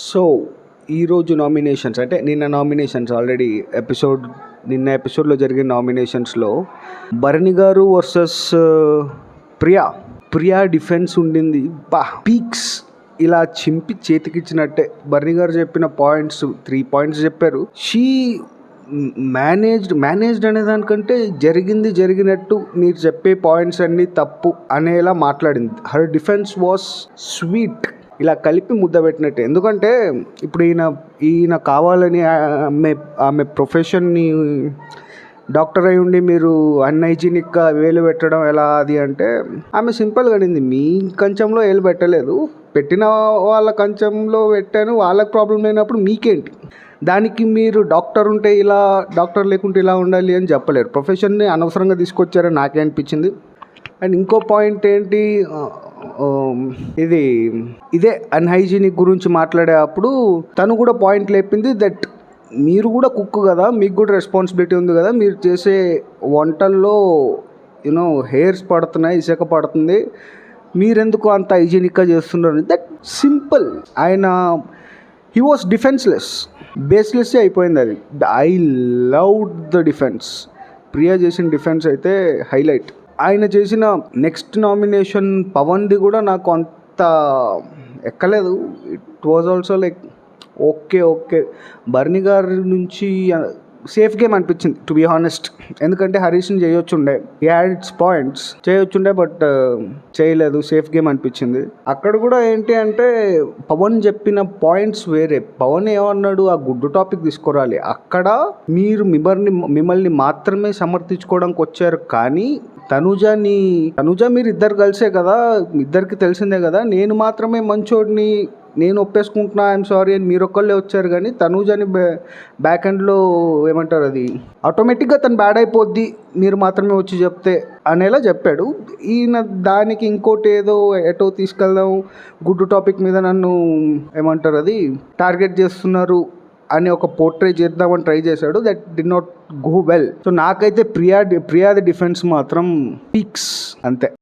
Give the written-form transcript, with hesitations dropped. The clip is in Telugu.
సో ఈరోజు నామినేషన్స్ అంటే నిన్న నామినేషన్స్ ఆల్రెడీ నిన్న ఎపిసోడ్లో జరిగిన నామినేషన్స్లో భరణి గారు వర్సెస్ ప్రియా డిఫెన్స్ ఉండింది. పీక్స్ ఇలా చింపి చేతికిచ్చినట్టే. భరణి గారు చెప్పిన పాయింట్స్ 3 పాయింట్స్ చెప్పారు. షీ మేనేజ్డ్ అనే దానికంటే జరిగినట్టు మీరు చెప్పే పాయింట్స్ అన్నీ తప్పు అనేలా మాట్లాడింది. Her defence was sweet. ఇలా కలిపి ముద్ద పెట్టినట్టే. ఎందుకంటే ఇప్పుడు ఈయన కావాలని ఆమె ప్రొఫెషన్ని డాక్టర్ అయి ఉండి మీరు అన్హైజీనిక్గా వేలు పెట్టడం ఎలా అది అంటే ఆమె సింపుల్గా అనింది. మీ కంచంలో వేలు పెట్టలేదు, పెట్టిన వాళ్ళ కంచంలో పెట్టాను, వాళ్ళకి ప్రాబ్లం లేనప్పుడు మీకేంటి. దానికి మీరు డాక్టర్ ఉంటే ఇలా, డాక్టర్ లేకుంటే ఇలా ఉండాలి అని చెప్పలేరు. ప్రొఫెషన్ని అనవసరంగా తీసుకొచ్చారని నాకే అనిపించింది. అండ్ ఇంకో పాయింట్ ఏంటి, ఇదే అన్హైజీనిక్ గురించి మాట్లాడేటప్పుడు తను కూడా పాయింట్ లేపింది. దట్ మీరు కూడా కుక్ కదా, మీకు కూడా రెస్పాన్సిబిలిటీ ఉంది కదా, మీరు చేసే వంటల్లో హెయిర్స్ పడుతున్నాయి, ఇసుక పడుతుంది, మీరెందుకు అంత హైజీనిక్గా చేస్తున్నారు. That simple. He was defenceless, baseless అయిపోయింది అది. I love the defence. Priya చేసిన డిఫెన్స్ అయితే హైలైట్. ఆయన చేసిన నెక్స్ట్ నామినేషన్ పవన్ది కూడా నాకు అంత ఎక్కలేదు. It was also like okay. Bharani గారి నుంచి సేఫ్ గేమ్ అనిపించింది టు బీ హానెస్ట్. ఎందుకంటే హరీష్ని చేయొచ్చుండే, హీ హ్యాడ్ ఇట్స్ పాయింట్స్, చేయొచ్చుండే బట్ చేయలేదు. సేఫ్ గేమ్ అనిపించింది. అక్కడ కూడా ఏంటి అంటే పవన్ చెప్పిన పాయింట్స్ వేరే. పవన్ ఏమన్నాడు, ఆ గుడ్డు టాపిక్ తీసుకురాలి. అక్కడ మీరు మిమ్మల్ని మాత్రమే సమర్థించుకోవడానికి వచ్చారు. కానీ తనుజ మీరు ఇద్దరు కలిసే కదా, ఇద్దరికి తెలిసిందే కదా, నేను మాత్రమే మంచోడిని, నేను ఒప్పేసుకుంటున్నా, ఐఎమ్ సారీ అని మీరు ఒక్కళ్ళే వచ్చారు. కానీ తనూజని బ్యాక్ ఎండ్లో ఏమంటారు, అది ఆటోమేటిక్గా తను బ్యాడ్ అయిపోద్ది మీరు మాత్రమే వచ్చి చెప్తే అనేలా చెప్పాడు. ఈయన దానికి ఇంకోటి ఏదో ఎటో తీసుకెళ్దాం, గుడ్డు టాపిక్ మీద నన్ను ఏమంటారు అది టార్గెట్ చేస్తున్నారు అని ఒక పోర్ట్రే చేద్దామని ట్రై చేశాడు. That did not go well. So నాకైతే ప్రియాది డిఫెన్స్ మాత్రం పీక్స్ అంతే.